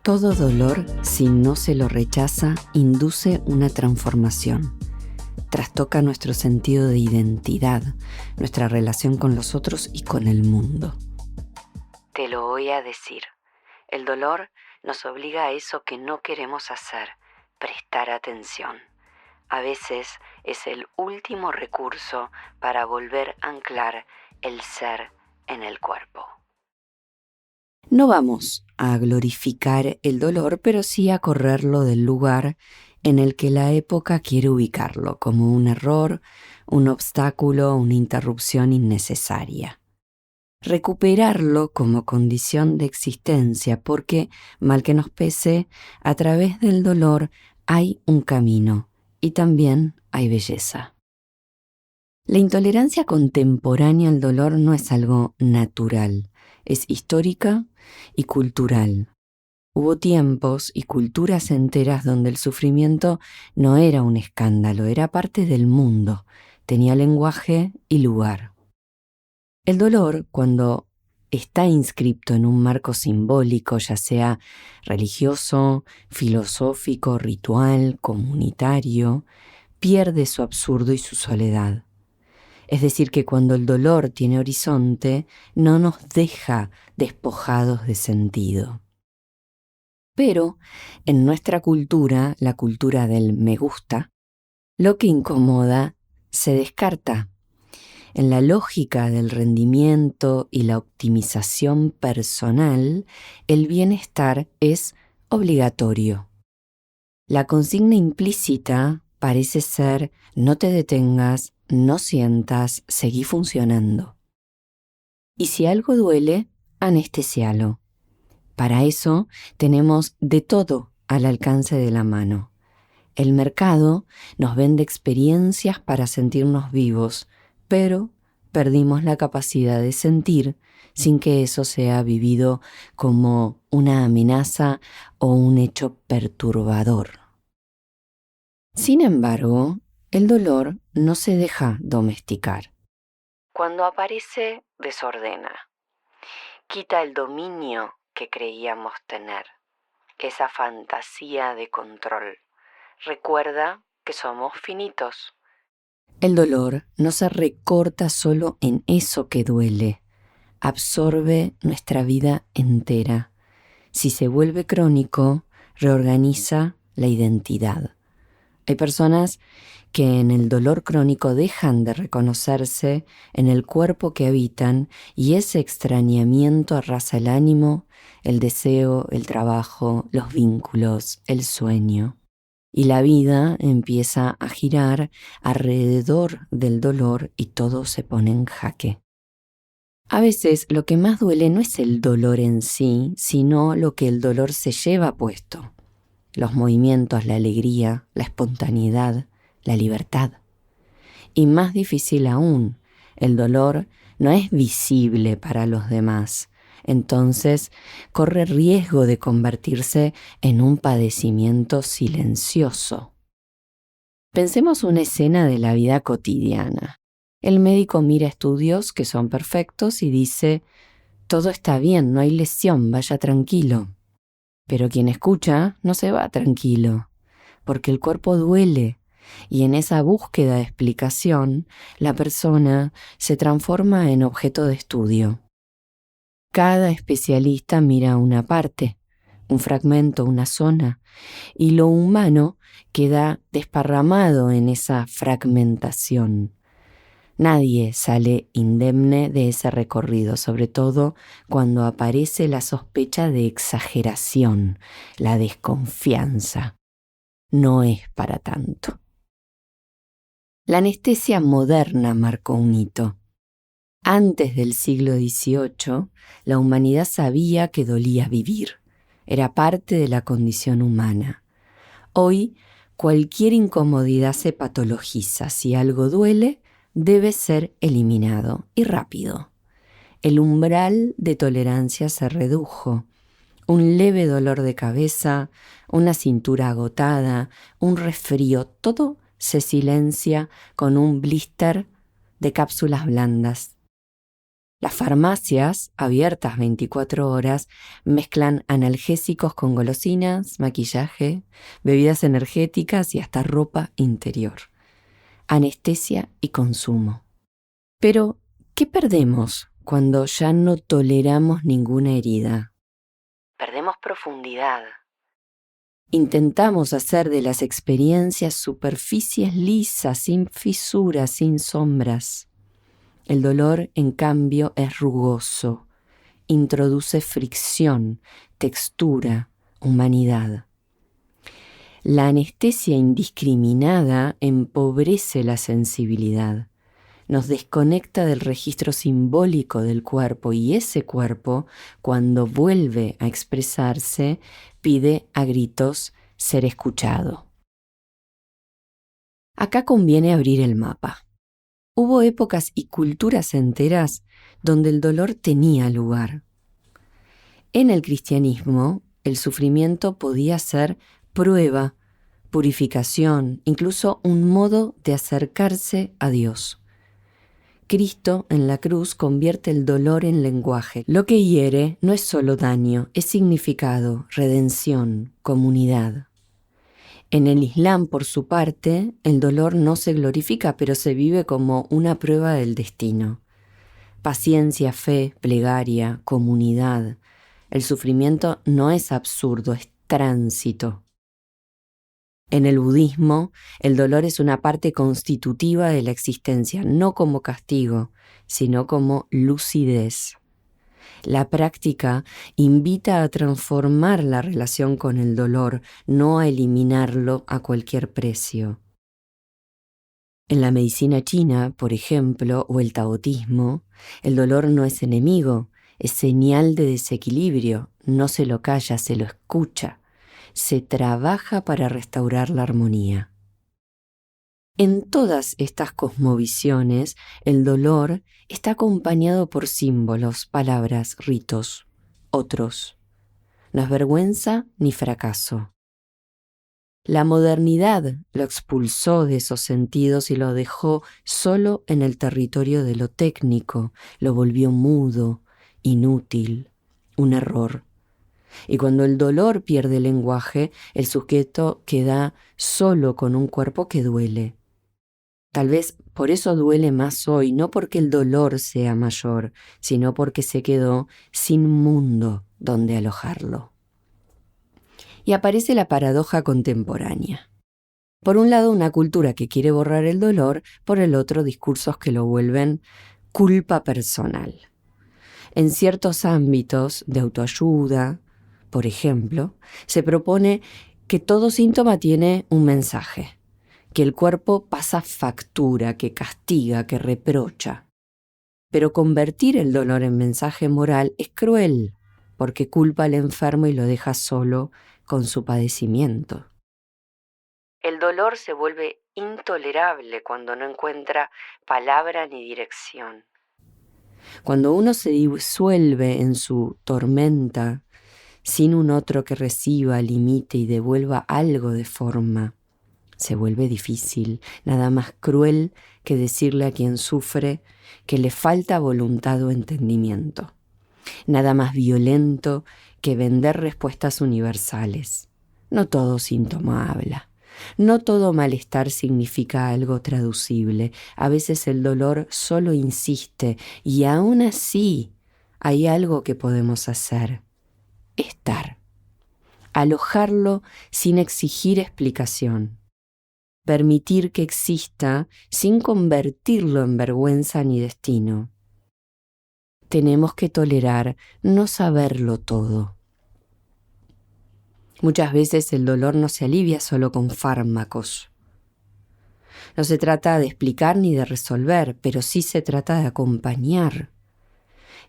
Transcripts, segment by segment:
Todo dolor, si no se lo rechaza, induce una transformación. Trastoca nuestro sentido de identidad, nuestra relación con los otros y con el mundo. Te lo voy a decir. El dolor nos obliga a eso que no queremos hacer, prestar atención. A veces es el último recurso para volver a anclar el ser en el cuerpo. No vamos a glorificar el dolor, pero sí a correrlo del lugar en el que la época quiere ubicarlo, como un error, un obstáculo, una interrupción innecesaria. Recuperarlo como condición de existencia, porque, mal que nos pese, a través del dolor hay un camino y también hay belleza. La intolerancia contemporánea al dolor no es algo natural, es histórica y cultural. Hubo tiempos y culturas enteras donde el sufrimiento no era un escándalo, era parte del mundo, tenía lenguaje y lugar. El dolor, cuando está inscripto en un marco simbólico, ya sea religioso, filosófico, ritual, comunitario, pierde su absurdo y su soledad. Es decir, que cuando el dolor tiene horizonte, no nos deja despojados de sentido. Pero en nuestra cultura, la cultura del me gusta, lo que incomoda se descarta. En la lógica del rendimiento y la optimización personal, el bienestar es obligatorio. La consigna implícita parece ser no te detengas, no sientas, seguí funcionando. Y si algo duele, anestesialo. Para eso tenemos de todo al alcance de la mano. El mercado nos vende experiencias para sentirnos vivos, pero perdimos la capacidad de sentir sin que eso sea vivido como una amenaza o un hecho perturbador. Sin embargo, el dolor no se deja domesticar. Cuando aparece, desordena. Quita el dominio que creíamos tener, esa fantasía de control. Recuerda que somos finitos. El dolor no se recorta solo en eso que duele, absorbe nuestra vida entera. Si se vuelve crónico, reorganiza la identidad. Hay personas que en el dolor crónico dejan de reconocerse en el cuerpo que habitan y ese extrañamiento arrasa el ánimo, el deseo, el trabajo, los vínculos, el sueño. Y la vida empieza a girar alrededor del dolor y todo se pone en jaque. A veces lo que más duele no es el dolor en sí, sino lo que el dolor se lleva puesto. Los movimientos, la alegría, la espontaneidad, la libertad. Y más difícil aún, el dolor no es visible para los demás. Entonces, corre riesgo de convertirse en un padecimiento silencioso. Pensemos una escena de la vida cotidiana. El médico mira estudios que son perfectos y dice, todo está bien, no hay lesión, vaya tranquilo. Pero quien escucha no se va tranquilo, porque el cuerpo duele, y en esa búsqueda de explicación, la persona se transforma en objeto de estudio. Cada especialista mira una parte, un fragmento, una zona, y lo humano queda desparramado en esa fragmentación. Nadie sale indemne de ese recorrido, sobre todo cuando aparece la sospecha de exageración, la desconfianza. No es para tanto. La anestesia moderna marcó un hito. Antes del siglo XVIII, la humanidad sabía que dolía vivir. Era parte de la condición humana. Hoy, cualquier incomodidad se patologiza. Si algo duele, debe ser eliminado y rápido. El umbral de tolerancia se redujo. Un leve dolor de cabeza, una cintura agotada, un resfrío, todo se silencia con un blister de cápsulas blandas. Las farmacias, abiertas 24 horas, mezclan analgésicos con golosinas, maquillaje, bebidas energéticas y hasta ropa interior. Anestesia y consumo. Pero, ¿qué perdemos cuando ya no toleramos ninguna herida? Perdemos profundidad. Intentamos hacer de las experiencias superficies lisas, sin fisuras, sin sombras. El dolor, en cambio, es rugoso, introduce fricción, textura, humanidad. La anestesia indiscriminada empobrece la sensibilidad, nos desconecta del registro simbólico del cuerpo y ese cuerpo, cuando vuelve a expresarse, pide a gritos ser escuchado. Acá conviene abrir el mapa. Hubo épocas y culturas enteras donde el dolor tenía lugar. En el cristianismo, el sufrimiento podía ser prueba, purificación, incluso un modo de acercarse a Dios. Cristo en la cruz convierte el dolor en lenguaje. Lo que hiere no es solo daño, es significado, redención, comunidad. En el Islam, por su parte, el dolor no se glorifica, pero se vive como una prueba del destino. Paciencia, fe, plegaria, comunidad. El sufrimiento no es absurdo, es tránsito. En el budismo, el dolor es una parte constitutiva de la existencia, no como castigo, sino como lucidez. La práctica invita a transformar la relación con el dolor, no a eliminarlo a cualquier precio. En la medicina china, por ejemplo, o el taoísmo, el dolor no es enemigo, es señal de desequilibrio, no se lo calla, se lo escucha. Se trabaja para restaurar la armonía. En todas estas cosmovisiones, el dolor está acompañado por símbolos, palabras, ritos, otros. No es vergüenza ni fracaso. La modernidad lo expulsó de esos sentidos y lo dejó solo en el territorio de lo técnico, lo volvió mudo, inútil, un error. Y cuando el dolor pierde el lenguaje, el sujeto queda solo con un cuerpo que duele. Tal vez por eso duele más hoy, no porque el dolor sea mayor, sino porque se quedó sin mundo donde alojarlo. Y aparece la paradoja contemporánea. Por un lado, una cultura que quiere borrar el dolor, por el otro, discursos que lo vuelven culpa personal. En ciertos ámbitos de autoayuda, por ejemplo, se propone que todo síntoma tiene un mensaje, que el cuerpo pasa factura, que castiga, que reprocha. Pero convertir el dolor en mensaje moral es cruel, porque culpa al enfermo y lo deja solo con su padecimiento. El dolor se vuelve intolerable cuando no encuentra palabra ni dirección. Cuando uno se disuelve en su tormenta, sin un otro que reciba, limite y devuelva algo de forma, se vuelve difícil, nada más cruel que decirle a quien sufre que le falta voluntad o entendimiento. Nada más violento que vender respuestas universales. No todo síntoma habla. No todo malestar significa algo traducible. A veces el dolor solo insiste y aún así hay algo que podemos hacer. Estar. Alojarlo sin exigir explicación. Permitir que exista sin convertirlo en vergüenza ni destino. Tenemos que tolerar no saberlo todo. Muchas veces el dolor no se alivia solo con fármacos. No se trata de explicar ni de resolver, pero sí se trata de acompañar.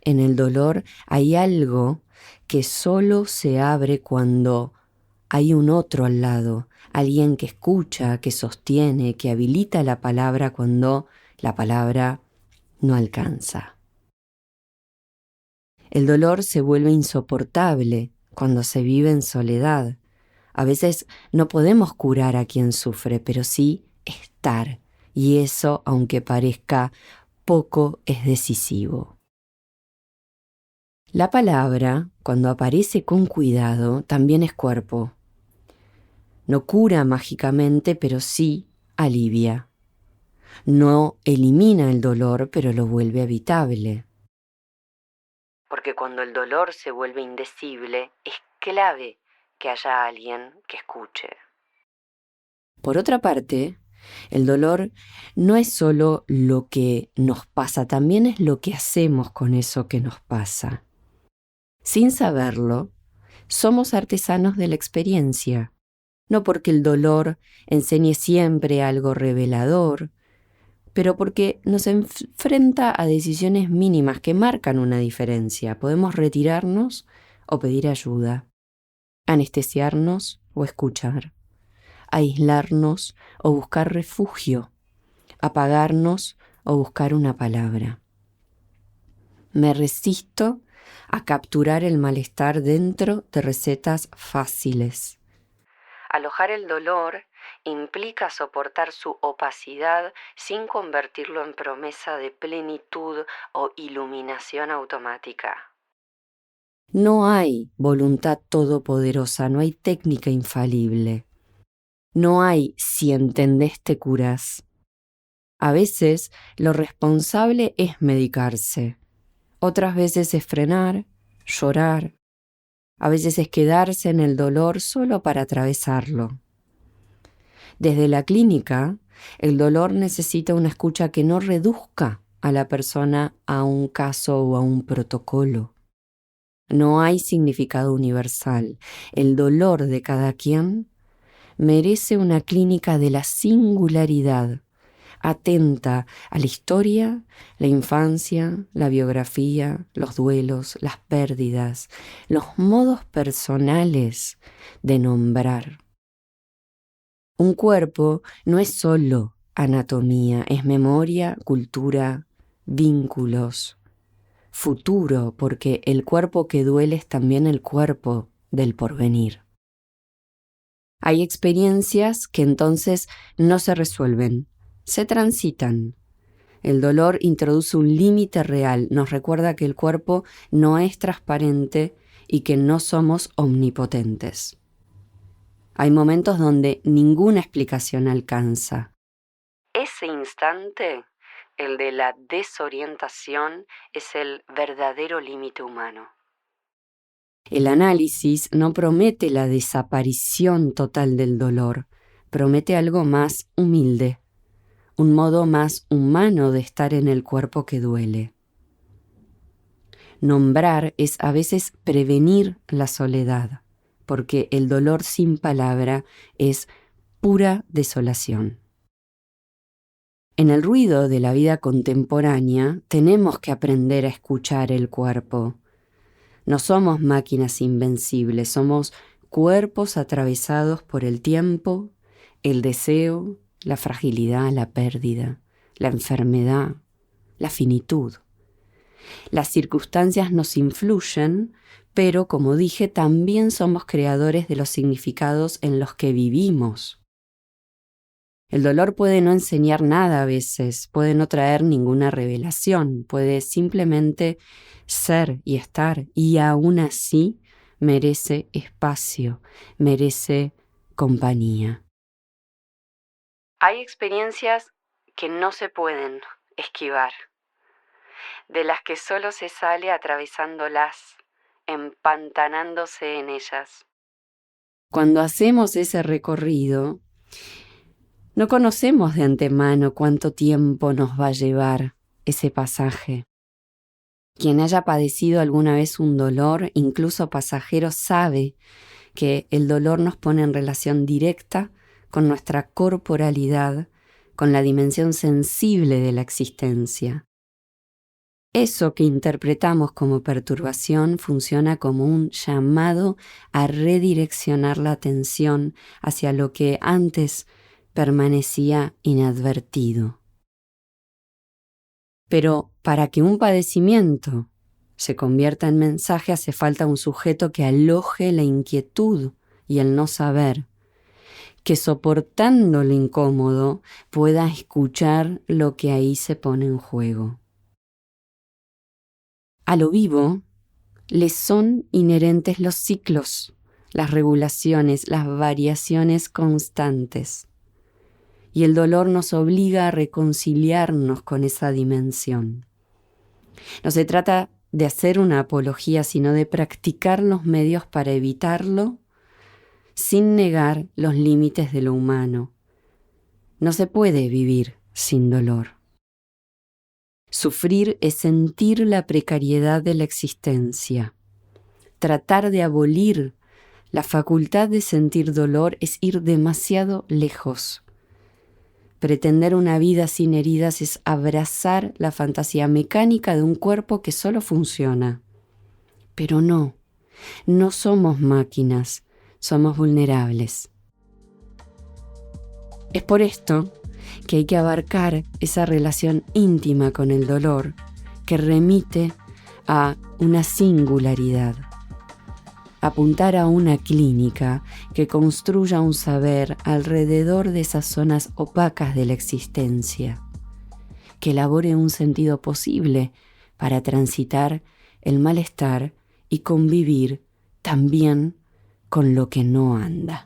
En el dolor hay algo que solo se abre cuando hay un otro al lado, alguien que escucha, que sostiene, que habilita la palabra cuando la palabra no alcanza. El dolor se vuelve insoportable cuando se vive en soledad. A veces no podemos curar a quien sufre, pero sí estar, y eso, aunque parezca poco, es decisivo. La palabra, cuando aparece con cuidado, también es cuerpo. No cura mágicamente, pero sí alivia. No elimina el dolor, pero lo vuelve habitable. Porque cuando el dolor se vuelve indecible, es clave que haya alguien que escuche. Por otra parte, el dolor no es solo lo que nos pasa, también es lo que hacemos con eso que nos pasa. Sin saberlo, somos artesanos de la experiencia, no porque el dolor enseñe siempre algo revelador, pero porque nos enfrenta a decisiones mínimas que marcan una diferencia. Podemos retirarnos o pedir ayuda, anestesiarnos o escuchar, aislarnos o buscar refugio, apagarnos o buscar una palabra. Me resisto a capturar el malestar dentro de recetas fáciles. Alojar el dolor implica soportar su opacidad sin convertirlo en promesa de plenitud o iluminación automática. No hay voluntad todopoderosa, no hay técnica infalible. No hay si entendés te curás. A veces lo responsable es medicarse, otras veces es frenar, llorar, a veces es quedarse en el dolor solo para atravesarlo. Desde la clínica, el dolor necesita una escucha que no reduzca a la persona a un caso o a un protocolo. No hay significado universal. El dolor de cada quien merece una clínica de la singularidad, atenta a la historia, la infancia, la biografía, los duelos, las pérdidas, los modos personales de nombrar. Un cuerpo no es solo anatomía, es memoria, cultura, vínculos, futuro, porque el cuerpo que duele es también el cuerpo del porvenir. Hay experiencias que entonces no se resuelven, se transitan. El dolor introduce un límite real, nos recuerda que el cuerpo no es transparente y que no somos omnipotentes. Hay momentos donde ninguna explicación alcanza. Ese instante, el de la desorientación, es el verdadero límite humano. El análisis no promete la desaparición total del dolor, promete algo más humilde, un modo más humano de estar en el cuerpo que duele. Nombrar es a veces prevenir la soledad, porque el dolor sin palabra es pura desolación. En el ruido de la vida contemporánea tenemos que aprender a escuchar el cuerpo. No somos máquinas invencibles, somos cuerpos atravesados por el tiempo, el deseo, la fragilidad, la pérdida, la enfermedad, la finitud. Las circunstancias nos influyen, pero como dije, también somos creadores de los significados en los que vivimos. El dolor puede no enseñar nada a veces, puede no traer ninguna revelación, puede simplemente ser y estar, y aún así merece espacio, merece compañía. Hay experiencias que no se pueden esquivar, de las que solo se sale atravesándolas, empantanándose en ellas. Cuando hacemos ese recorrido, no conocemos de antemano cuánto tiempo nos va a llevar ese pasaje. Quien haya padecido alguna vez un dolor, incluso pasajero, sabe que el dolor nos pone en relación directa con nuestra corporalidad, con la dimensión sensible de la existencia. Eso que interpretamos como perturbación funciona como un llamado a redireccionar la atención hacia lo que antes permanecía inadvertido. Pero para que un padecimiento se convierta en mensaje hace falta un sujeto que aloje la inquietud y el no saber, que soportando lo incómodo pueda escuchar lo que ahí se pone en juego. A lo vivo, les son inherentes los ciclos, las regulaciones, las variaciones constantes. Y el dolor nos obliga a reconciliarnos con esa dimensión. No se trata de hacer una apología, sino de practicar los medios para evitarlo sin negar los límites de lo humano. No se puede vivir sin dolor. Sufrir es sentir la precariedad de la existencia. Tratar de abolir la facultad de sentir dolor es ir demasiado lejos. Pretender una vida sin heridas es abrazar la fantasía mecánica de un cuerpo que solo funciona. Pero no somos máquinas, somos vulnerables. Es por esto que hay que abarcar esa relación íntima con el dolor que remite a una singularidad. Apuntar a una clínica que construya un saber alrededor de esas zonas opacas de la existencia, que elabore un sentido posible para transitar el malestar y convivir también con lo que no anda.